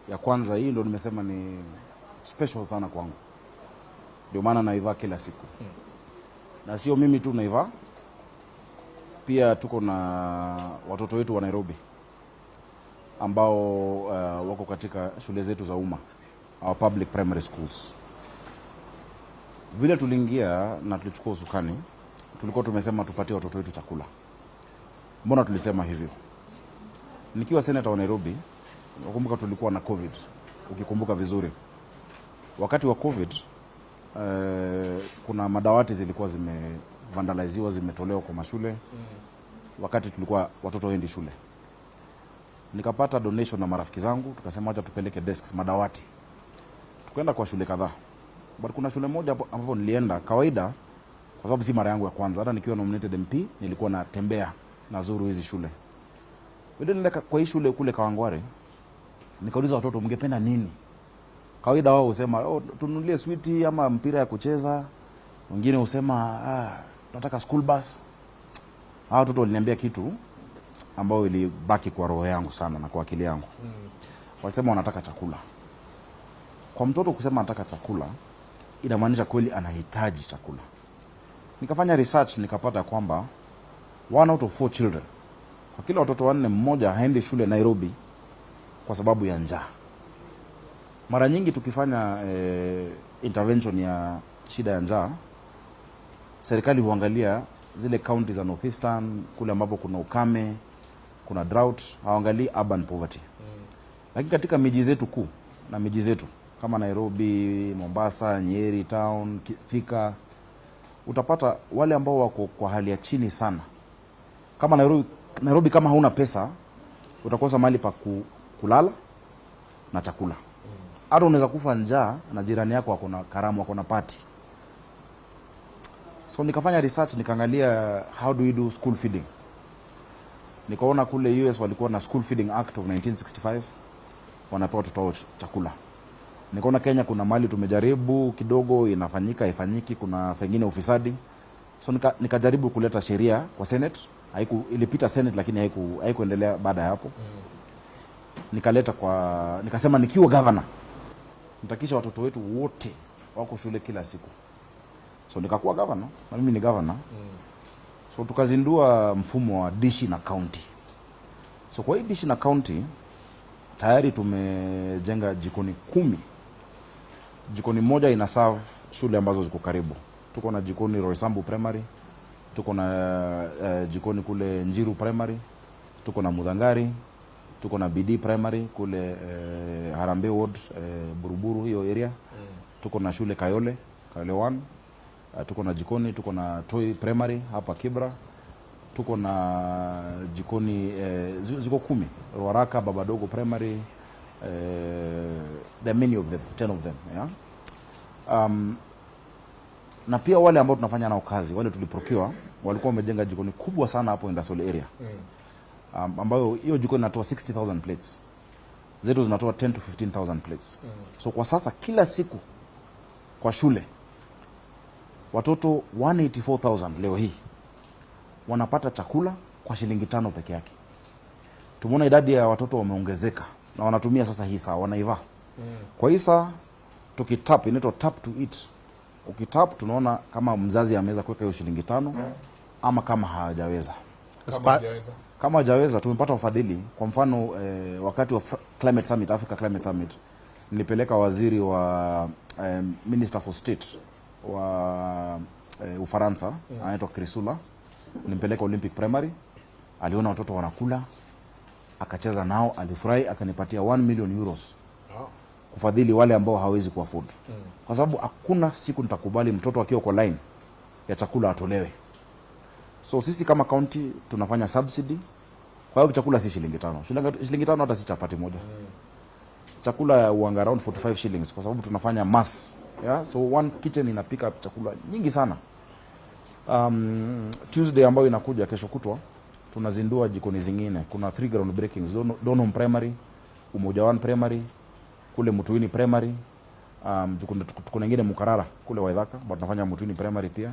ya kwanza hii ndio nimesema ni special sana kwangu. Ndio maana naivaa kila siku. Na sio mimi tu naivaa. Pia tuko na watoto wetu wa Nairobi ambao wako katika shule zetu za umma, our public primary schools. Vile tuliingia na tulichukua usukani, tulikuwa tumesema tupatie watoto wetu chakula. Mbona tulisema hivyo? Nikiwa senator wa Nairobi, nakumbuka tulikuwa na COVID, ukikumbuka vizuri. Wakati wa COVID, kuna madawati zilikuwa zimevandaliziwa, zimetolewa kwa mashule. Wakati tulikuwa watoto wendi shule. Nikapata donation na marafiki zangu, tukasema acha tupeleke desks, madawati. Tukaenda kwa shule kadhaa. But kuna shule moja ambapo nilienda kawaida kwa sababu si mara yangu ya kwanza. Hata nikiwa nominated MP nilikuwa natembea nazuru hizi shule. Baada nileka kwa hii shule kule Kawangware, nikauliza watoto mngependa nini? Kawaida wao husema tununulie switi ama mpira ya kucheza. Wengine husema tunataka school bus. Hao watoto waliniambia kitu ambao ilibaki kwa roho yangu sana na kwa akili yangu. Walisema wanataka chakula. Kwa mtoto kusema anataka chakula inamaanisha kweli anahitaji chakula. Nikafanya research nikapata kwamba 1 out of 4 children, kwa kila watoto 4 mmoja haendi shule Nairobi kwa sababu ya njaa. Mara nyingi tukifanya intervention ya shida ya njaa, serikali huangalia zile county za Northeastern kule ambapo kuna ukame, kuna drought, hawaangalii urban poverty. Lakini katika miji zetu kuu na miji zetu kama Nairobi, Mombasa, Nyeri town, Thika, utapata wale ambao wako kwa hali ya chini sana. Kama Nairobi kama hauna pesa, utakosa mahali pa kulala na chakula. Hata unaweza kufa njaa na jirani yako wako na karamu, wako na party. So nikafanya research, nikaangalia how do we do school feeding. Nikaona kule US walikuwa na School Feeding Act of 1965, wanapewa watoto chakula. Nikaona Kenya kuna mali tumejaribu kidogo, inafanyika haifanyiki, kuna sengine ufisadi. So nikajaribu kuleta sheria kwa Senate, ilipita Senate lakini haikuendelea baada ya hapo. Nikaleta nikasema nikiwa governor nitakisha watoto wetu wote wako shule kila siku. So nikakuwa governor, na mimi ni governor. So tukazindua mfumo wa dishi na county. So kwa hii dishi na county tayari tumejenga jikoni 10. Jikoni moja ina serve shule ambazo ziko karibu. Tuko na jikoni Roysambu Primary, tuko na jikoni kule Njiru Primary, tuko na Mudhangari, tuko na BD Primary kule Harambee Ward, Buruburu hiyo area. Tuko na shule Kayole 1. Tuko na jikoni, tuko na Toi Primary hapa Kibra. Tuko na jikoni ziko 10. Ruaraka, Babadogo Primary, there are many of them, 10 of them, yeah. Na pia wale ambao tunafanya nao kazi, wale tuliprocure, walikuwa wamejenga jikoni kubwa sana hapo industrial area. Ambayo hiyo jikoni inatoa 60,000 plates. Zetu zinatoa 10 to 15,000 plates. So kwa sasa kila siku kwa shule watoto 184,000 leo hii wanapata chakula kwa shilingi 5 peke yake. Tumeona idadi ya watoto wameongezeka na wanatumia sasa hii saa, wanaivaa. Kwa hii saa tukitap, inaitwa tap to eat. Ukitap tunaona kama mzazi ameweza kuweka hiyo shilingi 5 ama kama hajaweza. Kama hajaweza tumepata ufadhili. Kwa mfano wakati wa Climate Summit, Africa Climate Summit, nilipeleka waziri wa Minister for State wa Ufaransa, anaitwa Crisula. Nimpeleka Olympic Primary, aliona watoto wanakula, akacheza nao, alifurahi, akanipatia 1 million euros kufadhili wale ambao hawezi kuafford. Kwa sababu hakuna siku nitakubali mtoto akiwa kwa line ya chakula atolewe. So sisi kama county tunafanya subsidy. Kwa hiyo chakula si shilingi 5. Shilingi 5 hata si chapati moja. Chakula huanga around 45 shillings kwa sababu tunafanya mass. Yeah, so one kitchen inapika chakula nyingi sana. Tuesday ambayo inakuja kesho kutwa tunazindua jikoni zingine. Kuna 3 ground breakings, Donholm Primary, Umoja 1 Primary, kule Mutuini Primary, kuna nyingine Mukarara kule Waithaka, but tunafanya Mutuini Primary pia.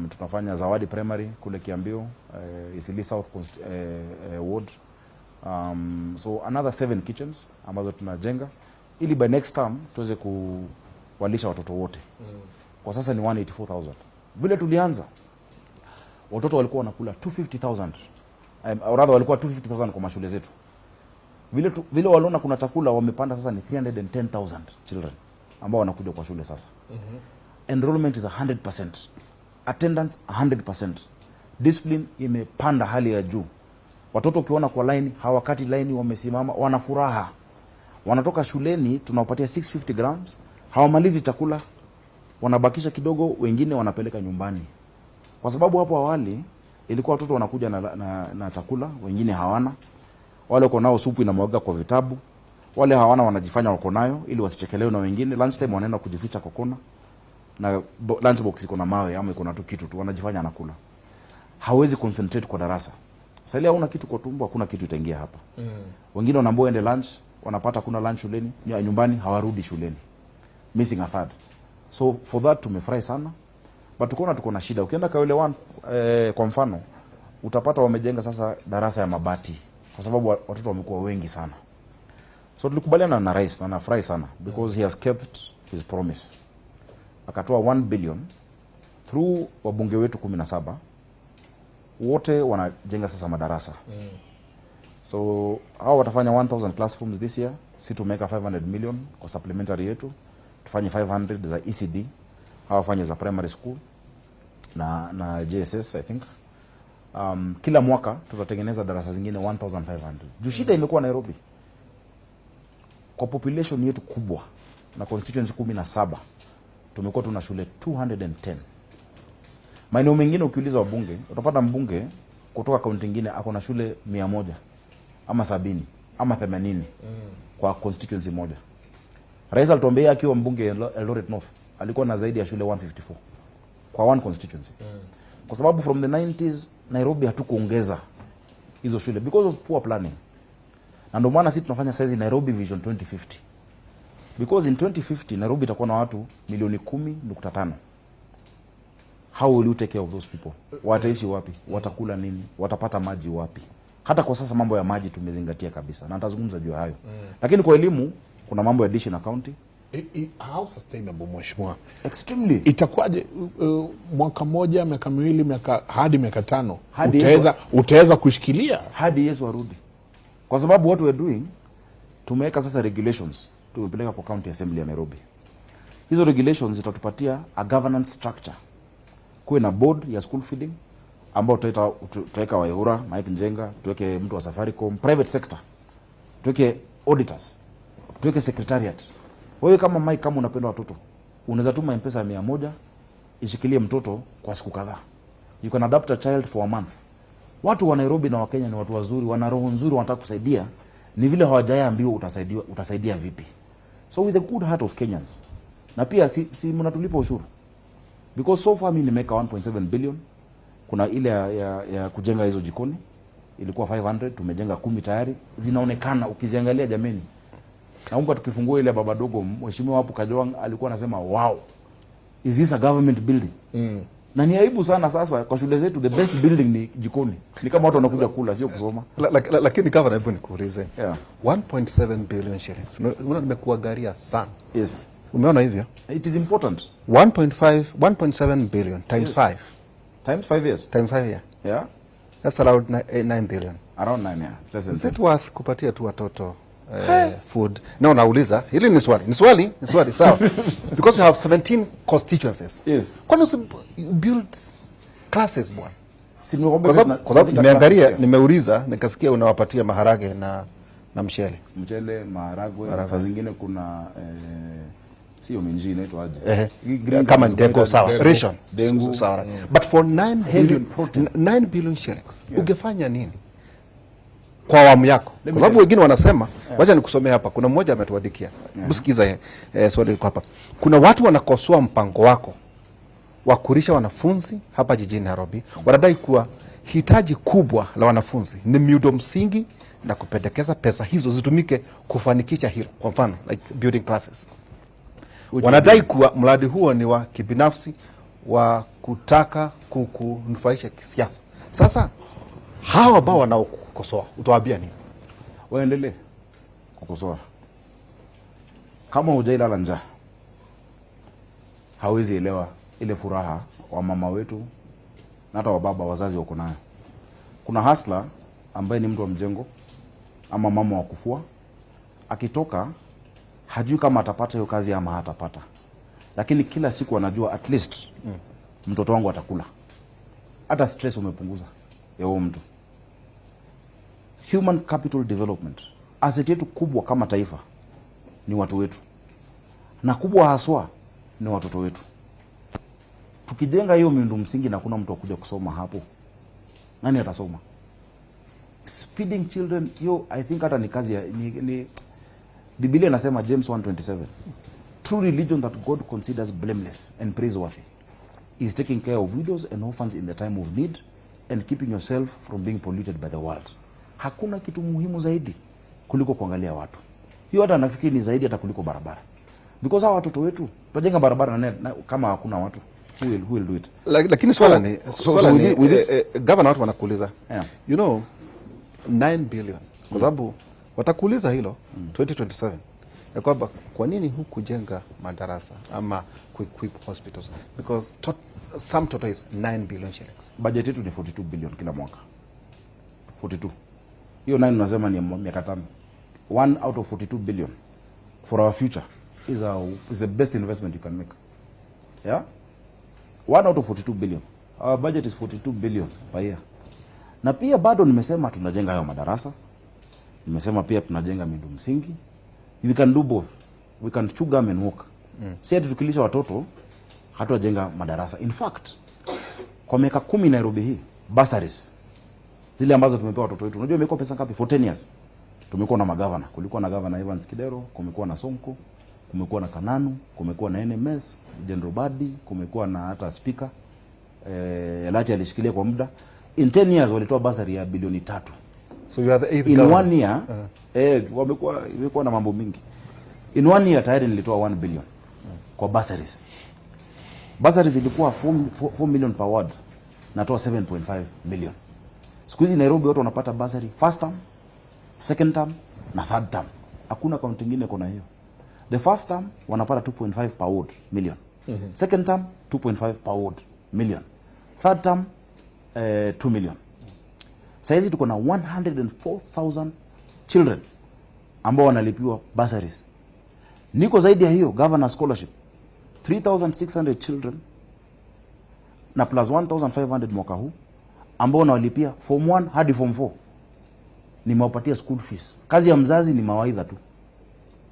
Tunafanya Zawadi Primary kule Kiambio, Isili South Ward. So another 7 kitchens ambazo tunajenga ili by next term tuweze kuwalisha watoto wote. Kwa sasa ni 184,000. Vile tulianza watoto walikuwa wanakula 250,000. Rather walikuwa 250,000 kwa mashule zetu. Vile waliona kuna chakula wamepanda, sasa ni 310,000 children ambao wanakuja kwa shule sasa. Enrollment is 100%. Attendance 100%. Discipline imepanda hali ya juu. Watoto ukiona kwa line hawakati line, wamesimama, wana furaha. Wanatoka shuleni tunawapatia 650 grams, hawamalizi chakula, wanabakisha kidogo, wengine wanapeleka nyumbani. Kwa sababu hapo awali ilikuwa watoto wanakuja na chakula, wengine hawana. Wale wako nao supu inamwaga kwa vitabu. Wale hawana wanajifanya wako nayo ili wasichekelewe na wengine. Lunch time wanaenda kujificha kwa kona. Na lunch box iko na mawe ama iko na tu kitu tu, wanajifanya anakula. Hawezi concentrate kwa darasa. Sasa ile hauna kitu kwa tumbo, hakuna kitu itaingia hapa. Wengine wanaambiwa ende lunch, wanapata kuna lunch shuleni, nyumbani hawarudi shuleni. Missing a third. So for that tumefurahi sana. But tuko na shida. Ukienda kwa ile kwa mfano utapata wamejenga sasa darasa ya mabati kwa sababu watoto wamekuwa wengi sana. So tulikubaliana na rais na nafurahi sana because he has kept his promise. Akatoa 1 billion through wabunge wetu 17. Wote wanajenga sasa madarasa. So hao watafanya 1,000 classrooms this year. Si tumeka 500 million kwa supplementary yetu. Tufanye 500 za ECD. Hao wafanye za primary school na JSS I think. Kila mwaka tutatengeneza darasa zingine 1,500. Juu shida imekuwa Nairobi. Kwa population yetu kubwa na constituency 17 tumekuwa tuna shule 210. Maeneo mengine ukiuliza wabunge, utapata mbunge kutoka kaunti nyingine ako na shule 100 ama 70 ama 80 kwa constituency moja. Rais alituambia akiwa mbunge Eldoret North alikuwa na zaidi ya shule 154 kwa one constituency. Kwa sababu from the 90s Nairobi hatukuongeza hizo shule because of poor planning. Na ndio maana sisi tunafanya saizi Nairobi Vision 2050. Because in 2050 Nairobi itakuwa na watu milioni 10.5. How will you take care of those people? Wataishi wapi? Watakula nini? Watapata maji wapi? Hata kwa sasa mambo ya maji tumezingatia kabisa. Na nitazungumza juu ya hayo. Lakini kwa elimu kuna mambo ya dish na county. How sustainable mheshimiwa? Extremely. Itakuwaje mwaka moja, miaka miwili, hadi miaka 5? Utaweza kushikilia hadi Yesu arudi. Kwa sababu what we are doing, tumeweka sasa regulations tumepeleka kwa county assembly ya Nairobi. Hizo regulations zitatupatia a governance structure. Kuwe na board ya school feeding ambao tutaweka Waihura, Mike Njenga, tuweke mtu wa Safaricom, private sector. Tuweke auditors. Tuweke secretariat. Wewe kama Mike, kama unapenda watoto, unaweza tuma M-Pesa 100 ishikilie mtoto kwa siku kadhaa. You can adopt a child for a month. Watu wa Nairobi na Wakenya ni watu wazuri, wana roho nzuri, wanataka kusaidia. Ni vile hawajaambiwa utasaidia vipi. So with the good heart of Kenyans. Na pia si mnatulipa ushuru. Because so far mimi nimeka 1.7 billion. Kuna ile ya kujenga hizo jikoni ilikuwa 500, tumejenga 10 tayari. Zinaonekana ukiziangalia jameni. Naomba tukifungua ile baba dogo, mheshimiwa hapo Kajwang alikuwa anasema wow, is this a government building? Na ni aibu sana sasa kwa shule zetu the best building ni jikoni. Ni kama watu wanakuja kula sio kusoma. Lakini governor, hebu nikuulize. 1.7 billion shillings. Unaona nimekuangalia sana. Yes. Umeona hivyo? It is important. 1.7 billion times 5. Times 5 years. Times 5 years. Yeah. That's around 9 billion. Around 9, yeah. Less than is it worth kupatia tu watoto food? No, nauliza. Hili ni swali. Sawa. Because you have 17 constituencies. Yes. Kwani build classes bwana? Si kwa sababu nimeangalia, nimeuliza, nikasikia unawapatia maharage na mchele. Mchele, maharagwe, saa zingine kuna sio minji inaitwa aje? Kama ndengo sawa. Ration. Dengu sawa. But for 9 billion shillings, ungefanya nini? Kwa awamu yako. Kwa sababu wengine wanasema, wacha nikusomea hapa. Kuna mmoja ametuandikia. Busikiza swali liko hapa. Kuna watu wanakosoa mpango wako wa kulisha wanafunzi hapa jijini Nairobi. Wanadai kuwa hitaji kubwa la wanafunzi ni miundo msingi na kupendekeza pesa hizo zitumike kufanikisha hilo. Kwa mfano, like building classes. Wanadai kuwa mradi huo ni wa kibinafsi wa kutaka kukunufaisha kisiasa. Sasa hawa ambao wanaokosoa utawaambia nini? waendelee kukosoa. Kama hujailala njaa, hawezi elewa ile furaha wa mama wetu na hata wa baba wazazi wako nayo. Kuna hasla ambaye ni mtu wa mjengo ama mama wa kufua, akitoka hajui kama atapata hiyo kazi ama hatapata, lakini kila siku anajua at least mtoto wangu atakula. Hata stress umepunguza ya huyo mtu. Human capital development, asset yetu kubwa kama taifa ni watu wetu, na kubwa haswa ni watoto wetu. Tukijenga hiyo miundo msingi na kuna mtu akuja kusoma hapo, nani atasoma? Feeding children, hiyo I think hata ni kazi ya Biblia inasema James 1:27, true religion that God considers blameless and praiseworthy is taking care of widows and orphans in the time of need and keeping yourself from being polluted by the world. Hakuna kitu muhimu zaidi kuliko kuangalia watu. Hiyo hata nafikiri ni zaidi hata kuliko barabara. Because hawa watoto wetu, tutajenga barabara na kama hakuna watu, who will do it? Lakini swala ni governor watu wanakuuliza. Yeah. You know 9 billion. Kwa sababu watakuuliza hilo 2027. Ya kwamba kwa nini hukujenga madarasa ama equip hospitals? Because sum total is 9 billion shillings. Budget yetu ni 42 billion kila mwaka. 42. Hiyo 9 unasema ni miaka 5. 1 out of 42 billion for our future is the best investment you can make. Yeah? 1 out of 42 billion. Our budget is 42 billion per year. Na pia bado nimesema tunajenga hayo madarasa. Nimesema pia tunajenga miundo msingi. We can do both. We can chew gum and walk. Si ati tukilisha watoto hatuwajenga madarasa. In fact, kwa miaka 10 Nairobi hii, bursaries zile ambazo tumepewa watoto wetu, unajua imekuwa pesa ngapi? For 10 years. Tumekuwa na magavana. Kulikuwa na governor Evans Kidero, kumekuwa na Sonko, kumekuwa na Kananu, kumekuwa na NMS, General Badi, kumekuwa na hata speaker Elachi alishikilia kwa muda. In 10 years walitoa bursary ya bilioni 3. So you are the 8th in government. 1 year imekuwa na mambo mingi. In 1 year tayari nilitoa 1 billion kwa bursaries. Bursaries ilikuwa 4 million per ward, natoa 7.5 million. Siku hizi Nairobi watu wanapata bursary first term, second term na third term. Hakuna kaunti nyingine kuna hiyo. The first term wanapata 2.5 per ward million. Second term 2.5 per ward million. Third term 2 million. Saizi tuko na 104,000 children ambao wanalipiwa bursaries. Niko zaidi ya hiyo governor scholarship 3,600 children na plus 1,500 mwaka huu ambao wanalipia form 1 hadi form 4. Nimewapatia school fees. Kazi ya mzazi ni mawaidha tu.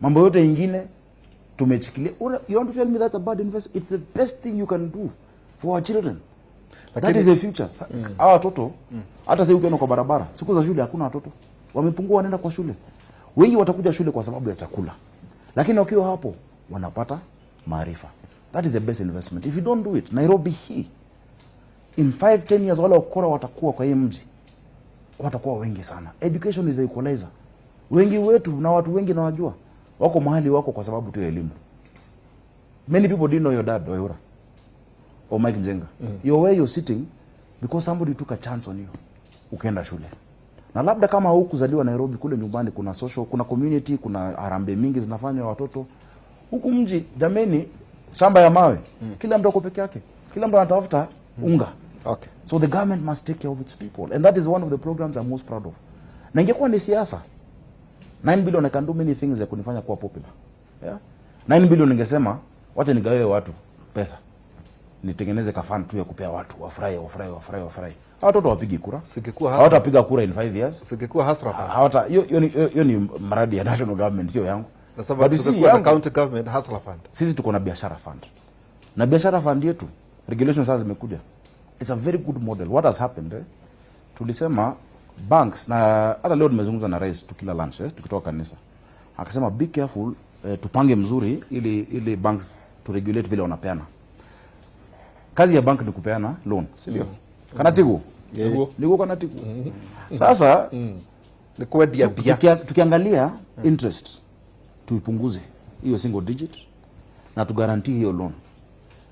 Mambo yote mengine tumechikilia. You want to tell me that's a bad investment? It's the best thing you can do for our children. That is the future. Hawa watoto hata sasa ukiona kwa barabara, siku za shule hakuna watoto. Wamepungua wanaenda kwa shule. Wengi watakuja shule kwa sababu ya chakula. Lakini wakiwa hapo wanapata maarifa. That is the best investment. If you don't do it, Nairobi hii in 5-10 years wale wakora watakuwa kwa hii mji. Watakuwa wengi sana. Education is a equalizer. Wengi wetu na watu wengi nawajua wako mahali wako kwa sababu tu ya elimu. Many people didn't know your dad, Waihura. Or Mike Njenga. You're where you're sitting because somebody took a chance on you. Ukaenda shule. Na labda kama hukuzaliwa Nairobi, kule nyumbani kuna social, kuna community, kuna harambee mingi zinafanywa watoto. Huku mji jameni, shamba ya mawe. Kila mtu ako peke yake. Kila mtu anatafuta unga. Okay. So the government must take care of its people, and that is one of the programs I'm most proud of. Na ingekuwa ni siasa, 9 billion I can do many things ya kunifanya kuwa popular. Yeah? 9 billion ningesema wacha nigawe watu pesa. Nitengeneze kafani tu ya kupea watu wafurahi. Watoto wapigi kura. Hawatapiga kura in 5 years. Singekuwa hasra fund. Hiyo ni mradi ya national government, sio yangu. Na sababu singekuwa county government hasra fund. Sisi tuko na biashara fund. Na biashara fund yetu regulations sasa zimekuja. It's a very good model. What has happened? Tulisema banks, na hata leo nimezungumza na rais tukila lunch tukitoka kanisa. Akasema be careful, tupange mzuri ili banks to regulate vile wanapeana. Kazi ya bank ni kupeana loan, si ndio? Kanatigu. Niko kanatigu. Sasa ni kwa dia tukiangalia interest tuipunguze hiyo single digit na tu guarantee hiyo loan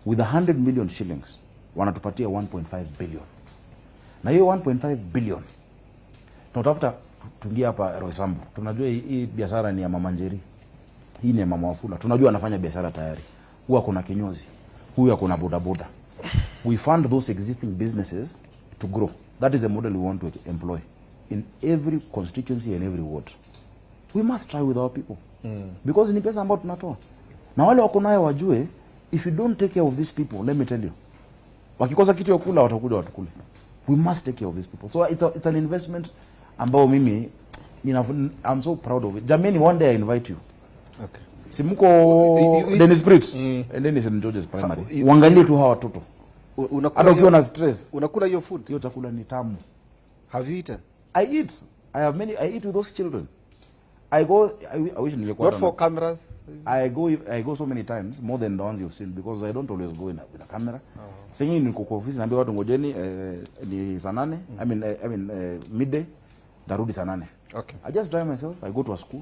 with 100 million shillings wanatupatia 1.5 billion. Na hiyo 1.5 billion tunatafuta tungia hapa Roysambu. Tunajua hii biashara ni ya Mama Njeri. Hii ni ya Mama Wafula. Tunajua anafanya biashara tayari. Huwa kuna kinyozi. Huyu kuna bodaboda. We fund those existing businesses to grow. That is the model we want to employ in every constituency and every ward. We must try with our people. Because ni pesa ambayo tunatoa. Na wale wako nayo wajue, if you don't take care of these people, let me tell you, wakikosa kitu ya kula watakuja watukule. We must take care of these people. So it's an investment ambao mimi I'm so proud of it. Jamani, one day I invite you. Okay. Simuko Dennis Prit and then St. George's Primary. Uangalie tu hawa watoto. Hata ukiwa na stress. Unakula hiyo food? Hiyo chakula ni tamu. Have you eaten? I eat. I eat with those children. I wish nilikuwa not for cameras. I go so many times, more than the ones you've seen, because I don't always go with a camera. Sasa niko kwa ofisi naambia watu ngojeni ni saa 8. I mean midday darudi saa 8. Okay. I just drive myself. I go to a school.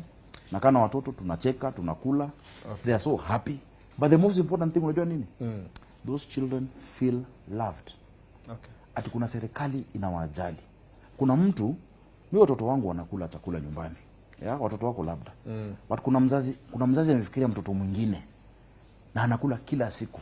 Nakaa na watoto tunacheka, tunakula. Okay. They are so happy. But the most important thing unajua nini? Those children feel loved. Okay. Ati kuna serikali inawajali. Kuna mtu, mimi watoto wangu wanakula chakula nyumbani. Watoto wako labda. But kuna mzazi amefikiria mtoto mwingine na anakula kila siku.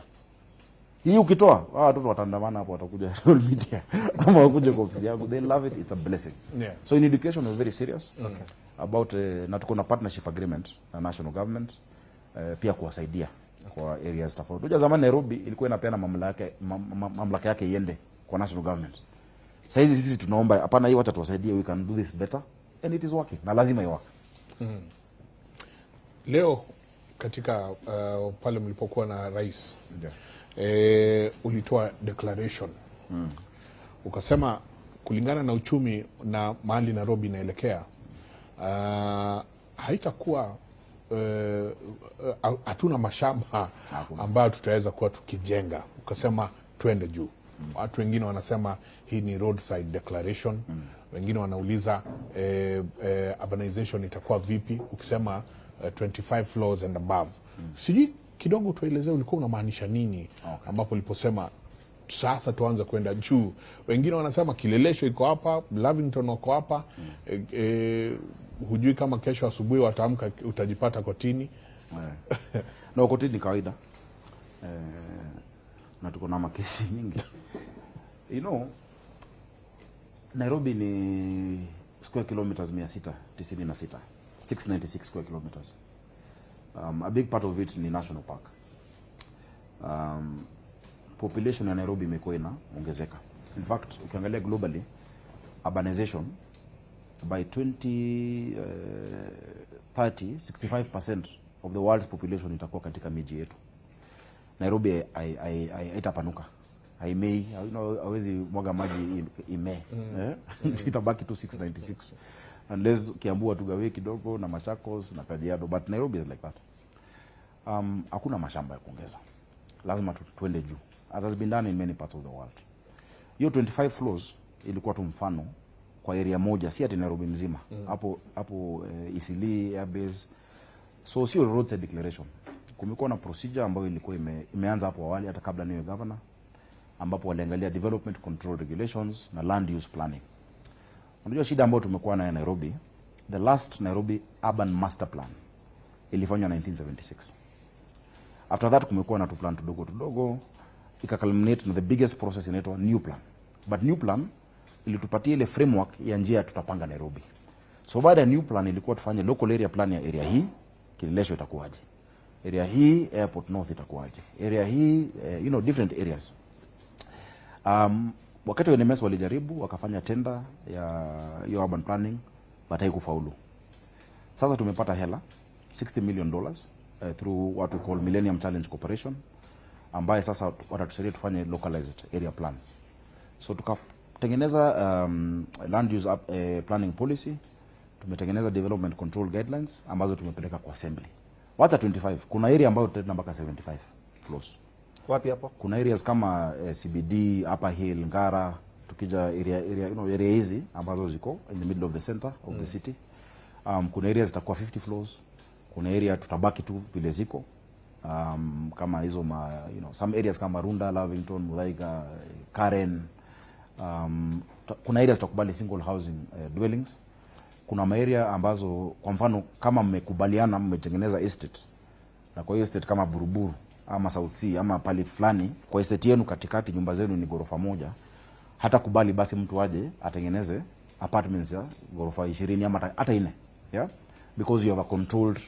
Hii ukitoa, watoto wataandamana hapo, watakuja social media ama wakuje kwa ofisi yangu. They love it. It's a blessing. Yeah. So in education we're very serious. Okay. About na tuko na partnership agreement na national government pia kuwasaidia kwa areas tofauti. Unajua zamani Nairobi ilikuwa inapeana mamlaka yake iende kwa national government. Sasa hizi sisi tunaomba hapana, hii wacha tuwasaidie, we can do this better and it is working. Na lazima iwake. Leo katika pale mlipokuwa na rais, ulitoa declaration. Ukasema kulingana na uchumi na mahali Nairobi inaelekea, haitakuwa hatuna mashamba ambayo tutaweza kuwa tukijenga. Ukasema twende juu. Watu wengine wanasema hii ni roadside declaration. Wengine wanauliza urbanization itakuwa vipi ukisema 25 floors and above. Sijui kidogo tuelezee ulikuwa unamaanisha nini ambapo uliposema sasa tuanze kwenda juu. Wengine wanasema Kilelesho iko hapa, Lavington wako hapa. Hujui kama kesho asubuhi wataamka utajipata kotini. Na kotini kawaida. Na tuko na makesi mingi. You know, Nairobi ni square kilometers 696. 696 square kilometers. A big part of it ni national park. Population ya Nairobi imekuwa inaongezeka. In fact, ukiangalia globally, urbanization by 2030, 65% of the world's population itakuwa katika miji yetu. Nairobi haitapanuka. Haimei, hawezi mwaga maji ime. Itabaki tu 696. Unless Kiambu tugawe kidogo na Machakos na Kajiado, but Nairobi is like that. Hakuna mashamba ya kuongeza. Lazima tuende juu. As has been done in many parts of the world. Hiyo 25 floors ilikuwa tu mfano kwa area moja, si ati Nairobi mzima. Hapo Eastleigh Airbase. So sio roadside declaration. Kumekuwa na procedure ambayo ilikuwa imeanza hapo awali hata kabla niwe governor, ambapo waliangalia development control regulations na land use planning. Unajua shida ambayo tumekuwa nayo Nairobi, the last Nairobi urban master plan ilifanywa 1976. After that kumekuwa na tu plan tudogo ikaculminate na the biggest process inaitwa new plan. But new plan ilitupatia ile framework ya njia tutapanga Nairobi. So baada ya new plan ilikuwa tufanye local area plan ya area hii, Kilelesho itakuwaje? Area hii Airport North itakuwaje? Area hii different areas. Wakati wa NMS walijaribu wakafanya tender ya hiyo urban planning, but haikufaulu. Sasa tumepata hela $60 million through what we call Millennium Challenge Corporation, ambaye sasa watatusaidia tufanye localized area plans. So tukatengeneza land use planning policy, tumetengeneza development control guidelines ambazo tumepeleka kwa assembly. Wacha 25, kuna area ambayo tutaenda mpaka 75 floors. Wapi hapo? Kuna areas kama CBD, Upper Hill, Ngara, tukija area hizi ambazo ziko in the middle of the center of the city. Kuna areas zitakuwa 50 floors. Kuna area tutabaki tu vile ziko. Kama hizo some areas kama Runda, Lavington, Mulaiga, Karen. Kuna areas tutakubali single housing dwellings. kuna maeria ambazo kwa mfano kama mmekubaliana mmetengeneza estate, na kwa hiyo estate kama Buruburu ama South Sea ama pali fulani, kwa estate yenu katikati nyumba zenu ni ghorofa moja, hata kubali basi mtu aje atengeneze apartments ya ghorofa 20 ama hata 4, yeah, because you have a controlled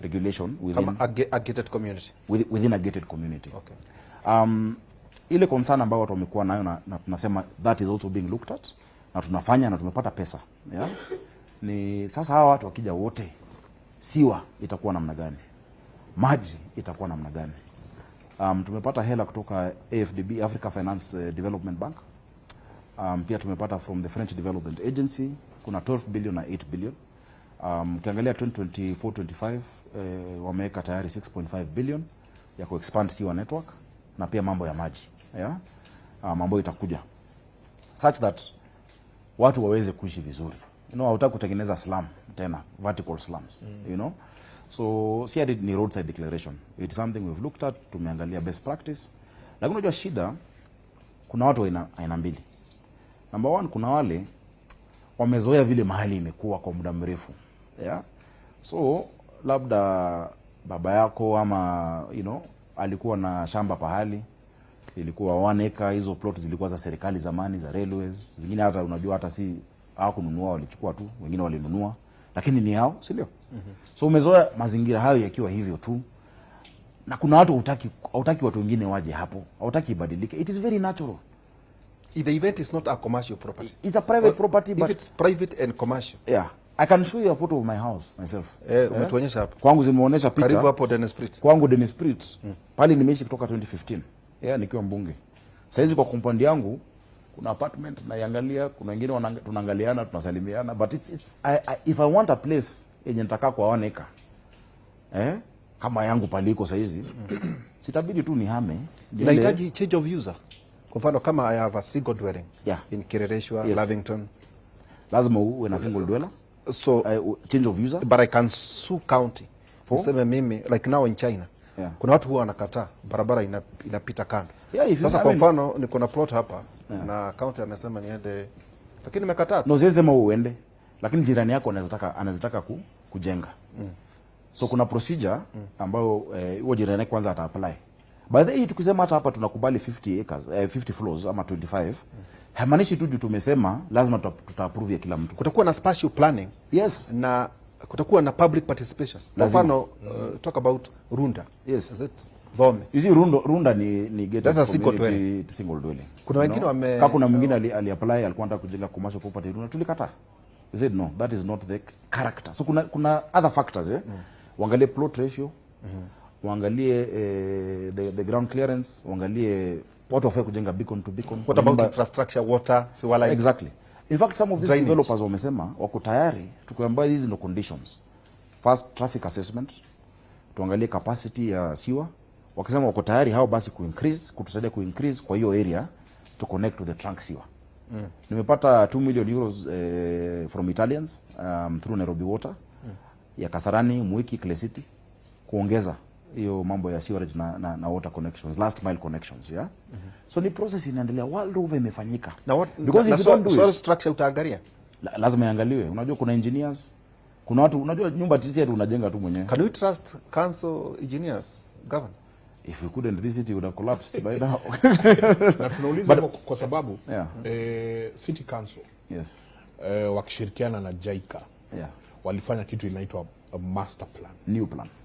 regulation within a gated community, within a gated community. Okay. Ile concern ambayo watu wamekuwa nayo na tunasema that is also being looked at, na tunafanya na tumepata pesa, yeah, ni sasa hawa watu wakija wote, siwa itakuwa namna gani, maji itakuwa namna gani? Tumepata hela kutoka AFDB, Africa Finance Development Bank. Pia tumepata from the French Development Agency, kuna 12 billion na 8 billion. Ukiangalia 2024-25 wameweka tayari 6.5 billion ya ku-expand sewer network na pia mambo ya maji, yeah? Mambo itakuja such that watu waweze kuishi vizuri. You know, hawataka kutengeneza slum tena, vertical slums, you know. So si ni roadside declaration. It's something we've looked at, tumeangalia best practice. Lakini unajua shida, kuna watu aina mbili. Number one, kuna wale wamezoea vile mahali imekuwa kwa muda mrefu, yeah? So labda baba yako ama you know alikuwa na shamba pahali, ilikuwa 1 acre, hizo plot zilikuwa za serikali zamani, za railways, zingine hata unajua hata si hawakununua, walichukua tu, wengine walinunua, lakini ni hao, si ndio? So umezoea mazingira hayo yakiwa hivyo tu, na kuna watu hutaki watu wengine waje hapo, hutaki ibadilike. It is very natural. The event is not a commercial property. It's a private property, but if it's private and commercial. Yeah. I can show you a photo of my house myself. Umetuonyesha hapa. Kwangu zimeonyesha picha. Karibu hapo Dennis Prit. Kwangu Dennis Prit. Pale nimeishi kutoka 2015. Yeah, nikiwa mbunge. Sasa hizi kwa compound yangu kuna apartment naiangalia, kuna wengine tunaangaliana, tunasalimiana, but if I want a place yenye nitakaa kwa 1 acre, kama yangu paliko sasa hizi, sitabidi tu nihame. Inahitaji change of user. Kwa mfano kama I have a single dwelling, yeah, in Kirereshwa, yes, Lavington, lazima uwe na single dweller. So change of user, but I can sue county. Niseme mimi like now in China, yeah, kuna watu huwa wanakataa barabara inapita kando. Yeah, sasa kwa mfano niko na plot hapa, yeah, na county anasema niende, lakini nimekataa. No, sema uende, lakini jirani yako anazitaka kujenga. So kuna procedure ambayo huo jirani kwanza ata apply. By the way, tukisema hata hapa tunakubali 50 acres, 50 floors ama 25, haimaanishi tu tumesema lazima tuta-approve ya kila mtu. Kutakuwa na spatial planning. Yes. Na kutakuwa na public participation. Kwa mfano talk about Runda. Yes. Is it Vome? You see, Runda ni gated community, single dwelling. Kuna wengine wame kama kuna mwingine ali-apply, alikuwa anataka kujenga commercial property Runda, tulikataa. We said no, that is not the character. So kuna other factors, Waangalie plot ratio, waangalie the ground clearance, waangalie watu wafai kujenga beacon to beacon. What about infrastructure, water, siwala? Exactly. In fact, some of these developers wamesema wako tayari, tukiambia hizi no conditions. First, traffic assessment, tuangalie capacity ya siwa. Wakisema wako tayari hao basi kutusaidia ku-increase kwa hiyo area to connect to the trunk siwa. Nimepata 2 million euros from Italians through Nairobi Water, ya Kasarani, Mwiki, Clay City, kuongeza hiyo mambo ya sewerage na water connections, last mile connections, yeah. So ni process inaendelea, world over imefanyika. Because if you don't do soil structure utaangalia, lazima iangaliwe. Unajua kuna engineers, kuna watu, unajua nyumba tisi yetu unajenga tu mwenyewe. Can we trust council engineers, governor? If we couldn't, this city would have collapsed by now. Na tunauliza kwa sababu city council, yes, wakishirikiana na JICA, yeah, walifanya kitu inaitwa a master plan,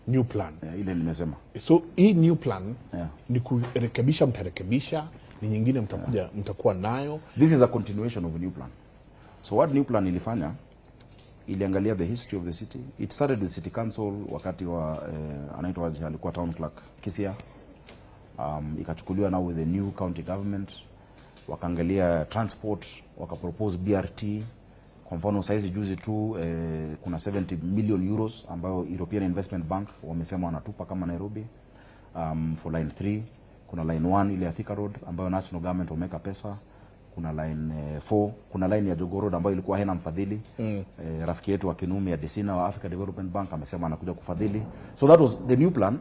new plan, yeah, ile nimesema. So hii new plan, yeah, ni kurekebisha, mtarekebisha, ni nyingine mtakuwa nayo. This is a continuation of a new plan. So what new plan ilifanya, iliangalia the history of the city. It started with city council wakati wa anaitwa alikuwa town clerk Kisia, ikachukuliwa now with the new county government, wakaangalia transport, wakapropose BRT. Kwa mfano saizi juzi tu kuna 70 million euros ambayo European Investment Bank wamesema wanatupa kama Nairobi, for line 3. Kuna line 1 ile ya Thika Road ambayo national government wameka pesa. Kuna line 4, kuna line ya Jogoo Road ambayo ilikuwa haina mfadhili. Rafiki yetu wa Kinumi ya Desina wa Africa Development Bank amesema anakuja kufadhili. So that was the new plan,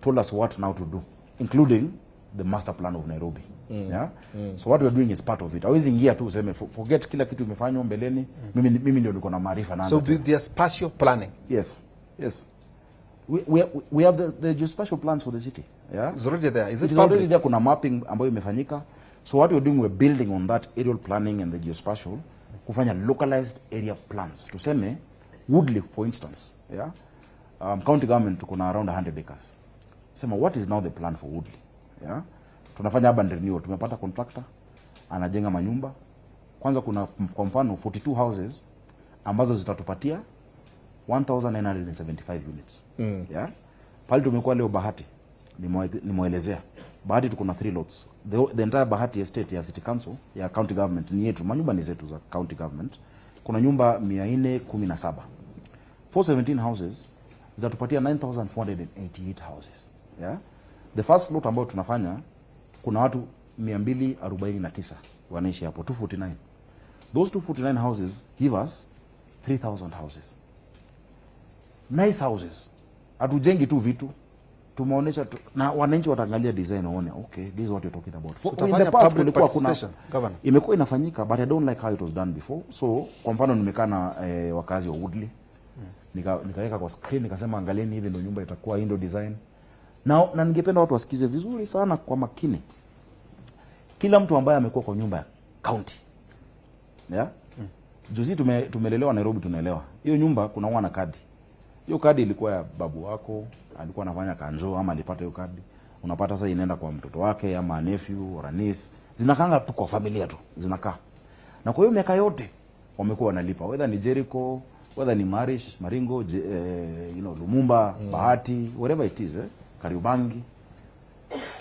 told us what now to do, including the master plan of Nairobi. Yeah? So what we are doing is part of it. Hawezi ingia tu useme forget kila kitu imefanywa mbeleni. Mimi ndio niko na maarifa naanza. So with the spatial planning. Yes. We have the geospatial plans for the city. Yeah? It's already there. Is it already there? Kuna mapping ambayo imefanyika. So what we're doing, we're building on that aerial planning and the geospatial kufanya localized area plans. Tuseme Woodley for instance, yeah? County government tuko na around 100 acres. Sema what is now the plan for Woodley? Yeah? Tunafanya urban renewal. Tumepata contractor anajenga manyumba. Kwanza kuna kwa mfano 42 houses ambazo zitatupatia 1975 units. Yeah? Pale tumekuwa leo Bahati. Nimeelezea. Bahati tuko na 3 lots. The entire Bahati estate ya city council ya county government ni yetu. Manyumba ni zetu za county government. Kuna nyumba 417. 417 houses zitatupatia 9488 houses. Yeah? The first lot ambayo tunafanya kuna watu 249 wanaishi hapo 249. Those 249 houses give us 3000 houses. Nice houses. Hatujengi tu vitu. Tumeonesha na wananchi wataangalia design waone okay this is what you're talking about. In the past kulikuwa kuna imekuwa inafanyika but I don't like how it was done before. So kwa mfano nimekaa na wakazi wa Woodley. Nikaweka kwa screen nikasema angalieni hivi ndio nyumba itakuwa hii ndio design. Na ningependa watu wasikize vizuri sana kwa makini. Kila mtu ambaye amekuwa kwa nyumba ya county. Yeah? Juzi tumelelewa Nairobi tunaelewa. Hiyo nyumba kuna wana kadi. Hiyo kadi ilikuwa ya babu wako, alikuwa anafanya kanjo ama alipata hiyo kadi. Unapata sasa inaenda kwa mtoto wake ama nephew or niece. Zinakanga tu kwa familia tu, zinakaa. Na kwa hiyo miaka yote wamekuwa wanalipa. Whether ni Jericho, whether ni Marish, Maringo, Lumumba, Bahati, whatever it is, Kariubangi.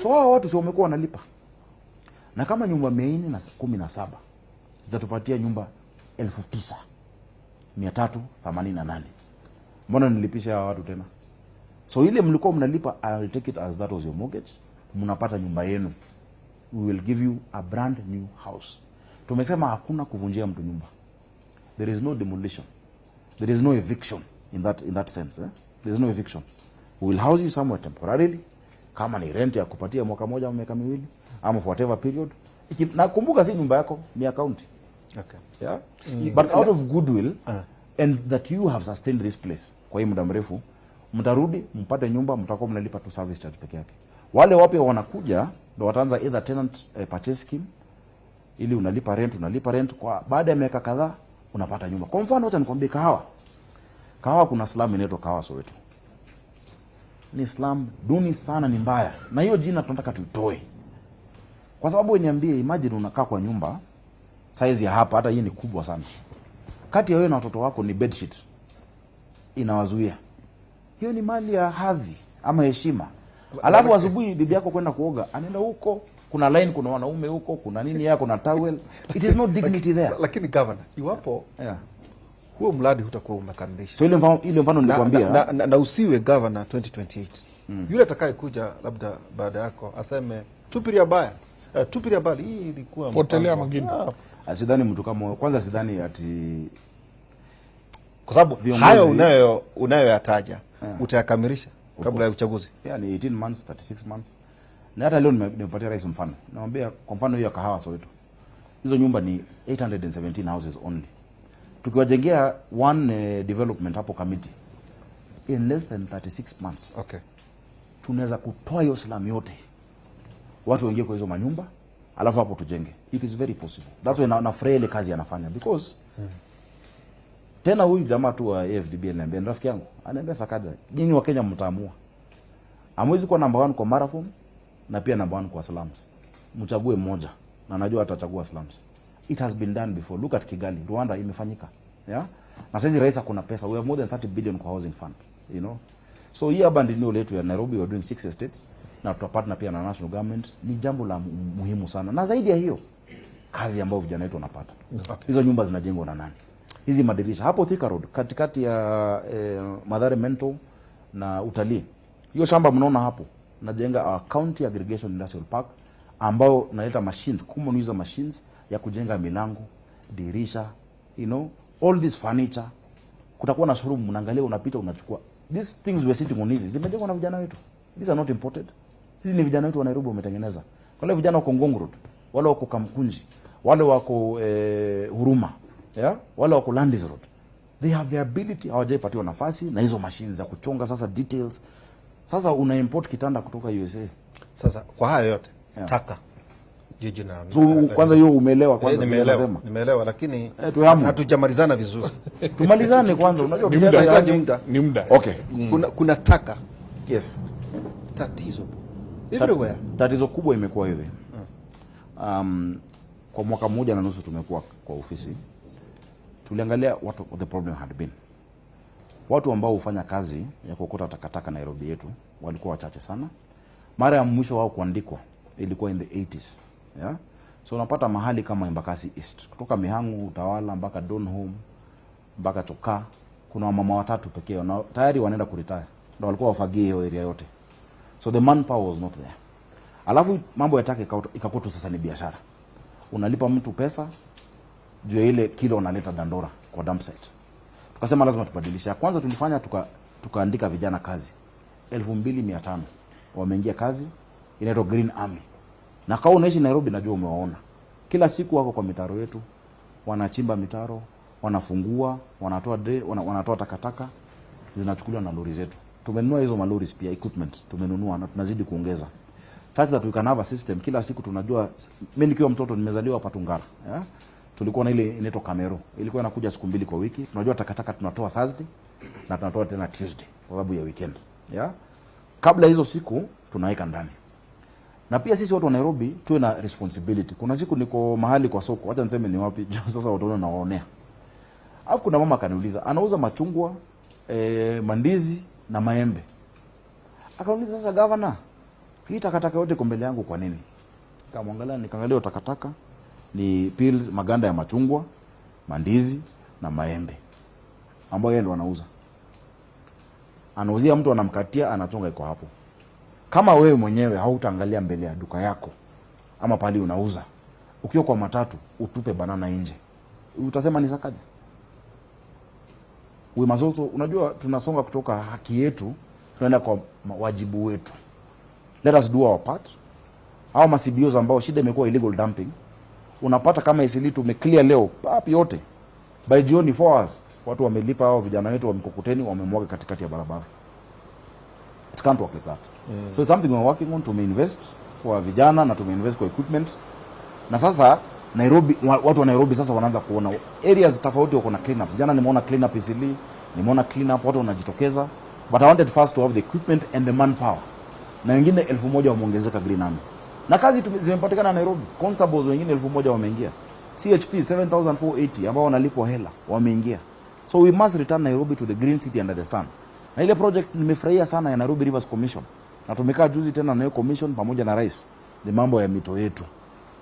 So hao watu sio wamekuwa wanalipa. Na kama nyumba 417 zitatupatia nyumba 9388. Mbona nilipisha watu tena? So ile mlikuwa mnalipa, I will take it as that was your mortgage. Mnapata nyumba yenu. We will give you a brand new house. Tumesema hakuna kuvunjia mtu nyumba. There is no demolition. There is no eviction in that sense. There is no eviction. We will house you somewhere temporarily. Kama ni rent ya kupatia mwaka moja au miaka miwili ama for whatever period. Na kumbuka si nyumba yako, ni account. Okay. Yeah? But out of goodwill and that you have sustained this place kwa hii muda mrefu, mtarudi mpate nyumba, mtakuwa mnalipa tu service charge peke yake. Wale wapya wanakuja ndio wataanza either tenant purchase scheme ili unalipa rent kwa baada ya miaka kadhaa unapata nyumba. Kwa mfano acha nikwambie Kahawa kuna slum inaitwa Kahawa Soweto. Ni slum duni sana, ni mbaya. Na hiyo jina tunataka tuitoe. Kwa sababu niambie, imagine unakaa kwa nyumba size ya hapa, hata hii ni kubwa sana. Kati ya wewe na watoto wako ni bedsheet inawazuia. Hiyo ni mali ya hadhi ama heshima. Alafu asubuhi bibi yako kwenda kuoga, anaenda huko, kuna line, kuna wanaume huko, kuna nini yako na towel. It is not dignity there. Lakini governor, iwapo huo mradi hutakuwa umekamilisha. So ile mfano nilikwambia na usiwe governor 2028. Yule atakayekuja labda baada yako aseme tupilia bali hii ilikuwa potelea mwingine. Asidhani mtu kama kwanza, sidhani ati kwa sababu hayo unayoyataja utayakamilisha kabla ya uchaguzi. Yani 18 months, 36 months. Na hata leo nimepatia rais mfano. Naambia kwa mfano hiyo Kahawa Soweto. Hizo nyumba ni 817 houses only. Tukiwajengea one development hapo committee in less than 36 months. Okay. Tunaweza kutoa hiyo slum yote. Watu waingie kwa hizo manyumba, alafu hapo tujenge. It is very possible. That's why nafurahi ile kazi anafanya because tena huyu jamaa tu wa AFDB ananiambia, rafiki yangu, ananiambia Sakaja, nyinyi wa Kenya mtaamua. Hamwezi kuwa number 1 kwa marathon na pia number 1 kwa slums. Mchague mmoja na najua atachagua slums. It has been done before. Look at Kigali, Rwanda imefanyika. Yeah? Na sasa rais kuna pesa. We have more than 30 billion kwa housing fund, you know. So hii urban renewal yetu ya Nairobi, we are doing 6 estates na tutapartner pia na national government. Ni jambo la muhimu sana. Na zaidi ya hiyo, kazi ambayo vijana wetu wanapata. Okay. Hizo nyumba zinajengwa na nani? Hizi madirisha hapo Thika Road katikati ya Mathare Mental na Utalii. Hiyo shamba mnaona hapo, najenga county aggregation industrial park ambao naleta machines, common user machines ya kujenga milango, dirisha, you know, all this furniture. Kutakuwa na showroom, mnaangalia, unapita, unachukua. These things we are sitting on hizi zimejengwa na vijana wetu. These are not imported. Hizi ni vijana wetu wa Nairobi wametengeneza. Wale vijana wako Ngong Road, wale wako Kamkunji, wale wako Huruma, yeah? Wale wako Landis Road. They have the ability, hawajaipatiwa nafasi na hizo machines za kuchonga sasa details. Sasa una import kitanda kutoka USA. Sasa kwa haya yote, taka jiji na so, kwanza hiyo umeelewa kwanza nimeelewa lakini hatujamalizana vizuri. Tumalizane kwanza, unajua ni muda. Okay. Kuna taka. Yes. Tatizo everywhere. Tatizo kubwa imekuwa hivi. Kwa mwaka mmoja na nusu tumekuwa kwa ofisi. Tuliangalia what the problem had been. Watu ambao hufanya kazi ya kuokota takataka Nairobi yetu walikuwa wachache sana. Mara ya mwisho wao kuandikwa ilikuwa in the 80s. Yeah? So unapata mahali kama Embakasi East, kutoka Mihangu, Utawala, mpaka Donholm, mpaka Chokaa, kuna wamama watatu pekee na tayari wanaenda kuretire. Ndio walikuwa wafagie hiyo area yote. So the manpower was not there. Alafu mambo ya taka ikakuwa tu sasa ni biashara. Unalipa mtu pesa juu ya ile kilo unaleta Dandora kwa dump site. Tukasema lazima tubadilishe. Kwanza tulifanya tukaandika vijana kazi 2500 wameingia kazi inaitwa Green Army. Na kama unaishi Nairobi najua umewaona. Kila siku wako kwa mitaro yetu, wanachimba mitaro, wanafungua, wanatoa takataka, zinachukuliwa na lori zetu. Tumenunua hizo malori pia, equipment tumenunua na tunazidi kuongeza. Such that we can have a system. Kila siku tunajua, mimi nikiwa mtoto nimezaliwa hapa Tungara, yeah? Tulikuwa na ile inaitwa Kamero. Ilikuwa inakuja siku 2 kwa wiki. Tunajua takataka tunatoa Thursday na tunatoa tena Tuesday kwa sababu ya weekend. Yeah? Kabla hizo siku tunaweka ndani. Na pia sisi watu wa Nairobi tuwe na responsibility. Kuna siku niko mahali kwa soko, acha niseme ni wapi, sasa watu wanaonea. Alafu kuna mama akaniuliza, anauza machungwa, mandizi na maembe. Akaniuliza, sasa governor, hii takataka yote kwa mbele yangu kwa nini? Nikaangalia takataka ni peels, maganda ya machungwa, mandizi na maembe ambayo yeye ndo anauza. Anauzia mtu, anamkatia, anachonga iko hapo. Kama wewe mwenyewe hautaangalia mbele ya duka yako ama pali unauza, ukiwa kwa matatu utupe banana nje, utasema ni Sakaja? We must also, unajua tunasonga kutoka haki yetu tunaenda kwa wajibu wetu. Let us do our part. Hao masibios ambao shida imekuwa illegal dumping, unapata kama isili tumeclear leo papi yote, by jioni 4 hours watu wamelipa, hao vijana wetu wa mkokoteni wamemwaga katikati ya barabara. It can't work like that. So it's something we're working on. Tumeinvest kwa vijana na tumeinvest kwa equipment. Na sasa Nairobi, watu wa Nairobi sasa wanaanza kuona areas tofauti wako na clean up. Jana nimeona clean up isili, nimeona clean up watu wanajitokeza. But I wanted first to have the equipment and the manpower. Na wengine 1000 wameongezeka Green Army. Na kazi zimepatikana Nairobi. Constables wengine 1000 wameingia. CHP 7480 ambao wanalipwa hela wameingia. So we must return Nairobi to the green city under the sun. Na ile project nimefurahia sana ya Nairobi Rivers Commission. Na tumekaa juzi tena na hiyo commission pamoja na rais. Ni mambo ya mito yetu.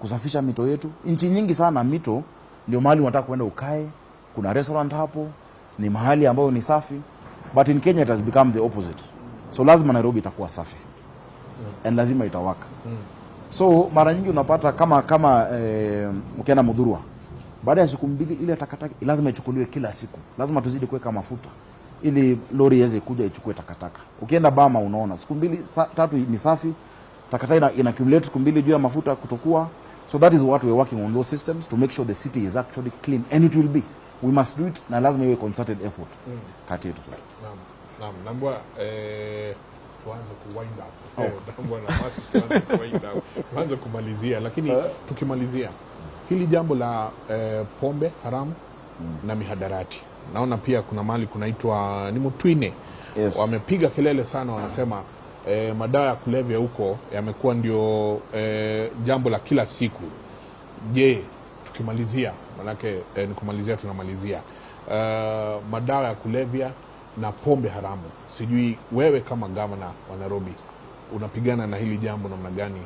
Kusafisha mito yetu. Nchi nyingi sana mito ndio mahali unataka kwenda ukae. Kuna restaurant hapo, ni mahali ambayo ni safi. But in Kenya it has become the opposite. So lazima Nairobi itakuwa safi. And lazima itawaka. So mara nyingi unapata kama ukienda Mudhurwa, baada ya siku 2 ile takataka lazima ichukuliwe kila siku. Lazima tuzidi kuweka mafuta ili lori iweze kuja ichukue takataka. Ukienda Bama unaona siku 2 3 ni safi, takataka ina accumulate siku 2 juu ya mafuta kutokuwa. So that is what we are working on, those systems to make sure the city is actually clean, and it will be. We must do it, na lazima iwe concerted effort kati yetu sote. Naam, naomba tuanze kuwind up. Naomba nafasi tuanze kuwind up. Tuanze kumalizia, lakini tukimalizia hili jambo la pombe haramu na mihadarati. Naona pia kuna mahali kunaitwa ni Mutwine. Yes. Wamepiga kelele sana, wanasema madawa ya kulevya huko yamekuwa ndio jambo la kila siku. Je, tukimalizia, manake ni kumalizia tunamalizia, madawa ya kulevya na pombe haramu, sijui wewe kama gavana wa Nairobi unapigana na hili jambo namna gani?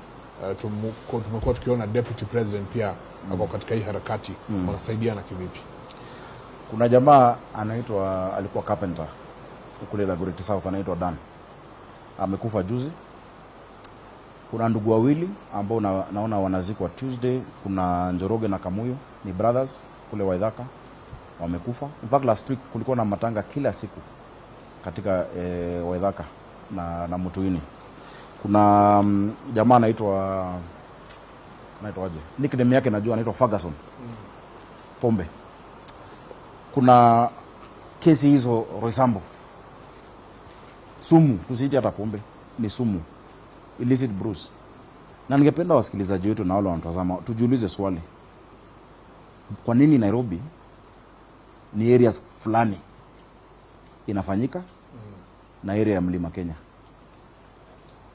Tumekuwa tukiona deputy president pia ako katika hii harakati, wanasaidiana kivipi? Kuna jamaa anaitwa, alikuwa carpenter kule Dagoretti South, anaitwa Dan, amekufa juzi. Kuna ndugu wawili ambao naona wanazikwa Tuesday. Kuna Njoroge na Kamuyo, ni brothers kule Waithaka, wamekufa. In fact last week kulikuwa na matanga kila siku katika Waithaka na Mutuini. Kuna jamaa anaitwa anaitwaje, nickname yake najua anaitwa Ferguson. Pombe. Kuna kesi hizo Roysambu. Sumu, tusiite hata pombe, ni sumu. Illicit brews. Na ningependa wasikilizaji wetu na wale wanatazama tujiulize swali. Kwa nini Nairobi ni areas fulani inafanyika na area ya Mlima Kenya?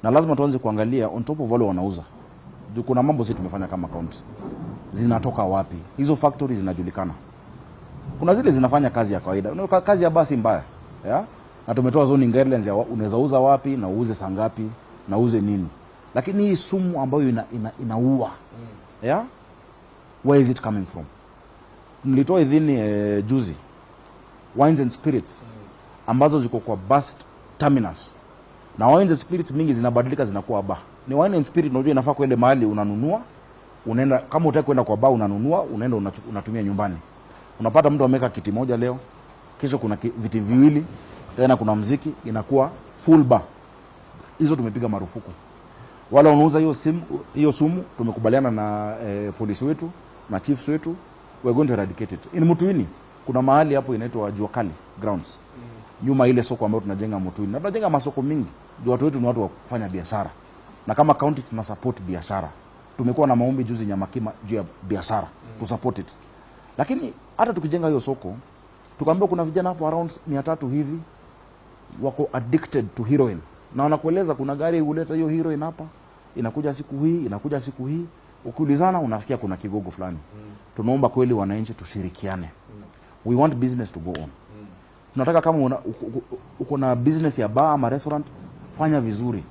Na lazima tuanze kuangalia on top of wale wanauza. Juu kuna mambo sisi tumefanya kama county. Zinatoka wapi? Hizo factories zinajulikana. Kuna zile zinafanya kazi ya kawaida. Kazi ya basi mbaya, ya? Na tumetoa zoning guidelines ya unaweza uza wapi na uuze saa ngapi na uuze nini. Lakini hii sumu ambayo inaua. Ya? Where is it coming from? Mlitoa idhini juzi wines and spirits ambazo ziko kwa bus terminus. Na wines and spirits mingi zinabadilika zinakuwa bar. Ni wine and spirit unajua inafaa kwenda mahali unanunua, unaenda kama unataka kwenda kwa bar unanunua, unaenda unatumia nyumbani. Unapata mtu ameweka kiti moja leo, kesho kuna viti viwili, tena kuna muziki, inakuwa full bar. Hizo tumepiga marufuku. Wala wanauza hiyo sumu, tumekubaliana na polisi wetu na chiefs wetu, we're going to eradicate it. In Mutuini kuna mahali hapo inaitwa Jua Kali grounds. Nyuma ile soko ambayo tunajenga Mutuini. Na tunajenga masoko mingi. Juu watu wetu ni watu wa kufanya biashara. Na kama county tuna support biashara. Tumekuwa na maombi juzi Nyamakima juu ya biashara. To support it. Lakini hata tukijenga hiyo soko, tukaambiwa kuna vijana hapo around 300 hivi wako addicted to heroin. Na wanakueleza kuna gari huleta hiyo heroin hapa, inakuja siku hii, inakuja siku hii. Ukiulizana unasikia kuna kigogo fulani. Tunaomba kweli wananchi tushirikiane. We want business to go on. Tunataka kama uko na business ya bar ama restaurant, fanya vizuri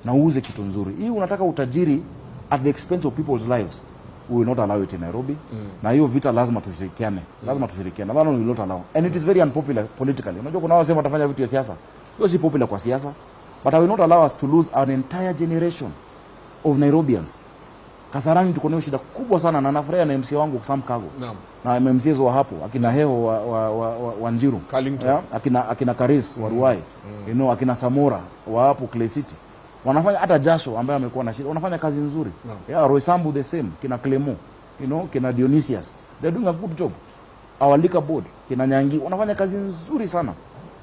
na uuze kitu nzuri. Hii unataka utajiri at the expense of people's lives. We will not allow it in Nairobi. Na hiyo vita lazima tushirikiane. Lazima tushirikiane. We will not allow. And it is very unpopular politically. Unajua kuna wao watafanya vitu ya siasa. Hiyo si popular kwa siasa. But I will not allow us to lose an entire generation of Nairobians. Kasarani tuko nayo shida kubwa sana na nafurahia na MC wangu Sam Kago. Naam. Na MMCs wa hapo, akina Heho wa Njiru. Yeah? Akina Karis wa Ruai. You know, akina Samora wa hapo Clay City. Wanafanya hata Jasho ambaye amekuwa na shida. Wanafanya kazi nzuri. Yeah, Roysambu the same, kina Clemo, you know, kina Dionysius. They're doing a good job. Our liquor board, kina Nyangi, wanafanya kazi nzuri sana.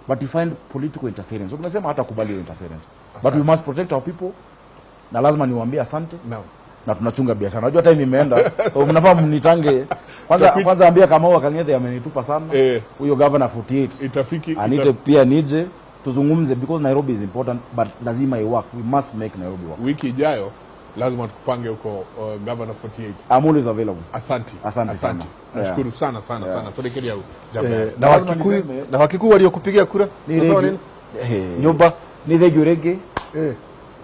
But we find political interference. So tumesema hata kubali interference. But we must protect our people. Na lazima niwaambie asante. Na tunachunga biashara. Unajua time imeenda. So mnafaa mnitange. Kwanza ambia kama Kang'ethe amenitupa sana. Huyo governor 48. Itafiki. Anite pia nije tuzungumze because Nairobi is important but lazima i work. We must make Nairobi work. Wiki ijayo lazima tukupange huko governor 48. I'm always available. Asante sana. Nashukuru sana. Turekelea huko. Na Wakikuyu waliokupigia kura nyumba ni thegurege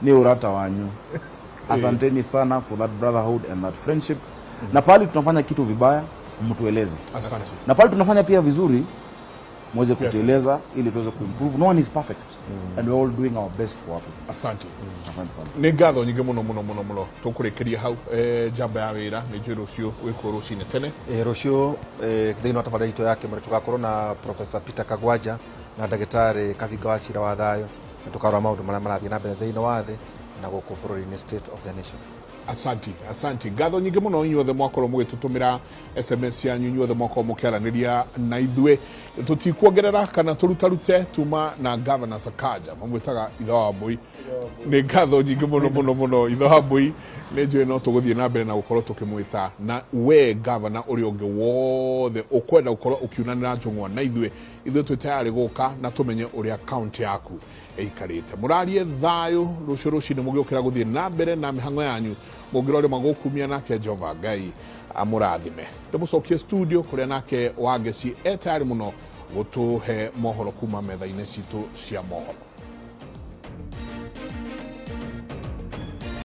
ni urata wanyu. Asanteni sana for that brotherhood and that friendship. Na pale tunafanya kitu vibaya mtueleze. Asante. Na pale tunafanya pia vizuri mweze kutueleza ili tuweze kuimprove. No one is perfect. And we're all doing our best for people. Asante. Asante sana. Nĩ ngatho nyingĩ mũno tũkũrĩkĩria hau njamba ya wĩra nĩ njũĩ rũciũ wĩkwo rũcinĩ tene. Rũciũ thĩinĩ wa tabarĩra itũ ya Kĩmũrĩ tũgakorwo na Professor Peter Kagwanja na ndagĩtarĩ Kabinga wa Cira wa Thayũ na tũkarora maũndũ marĩa marathiĩ na mbere thĩinĩ wa thĩ na gũkũ bũrũri-inĩ State of the Nation. Asanti ngatho nyingĩ mũno inyuothe mwakorwo mũgĩtũtũmĩra SMS yanyu inyuothe mwakorwo mũkĩaranĩria na ithuĩ tũtikuongerera kana tũrutarute tuma na Governor Sakaja mamwĩtaga ithe wa Mbũi. Nĩ ngatho nyingĩ mũno ithe wa Mbũi nĩ njũĩ no tũgũthiĩ na mbere na gũkorwo tũkĩmwĩta na we Governor ũrĩa ũngĩ wothe ũkwenda gũkorwo ũkiunanĩra njũng'wa na ithuĩ twĩ tayarĩ gũka na tũmenye ũrĩa kaunti yaku ĩikarĩte. Mũrarie thayũ rũciũ rũcinĩ mũgĩũkĩra gũthiĩ na mbere na mĩhang'o yanyu mũngĩrora magũkumia nake Jehova Ngai amũrathime. Ndĩmũcokie studio kũrĩa nake Wangeci etayarĩ mũno gũtũhe mohoro kuma metha-inĩ citũ cia mohoro.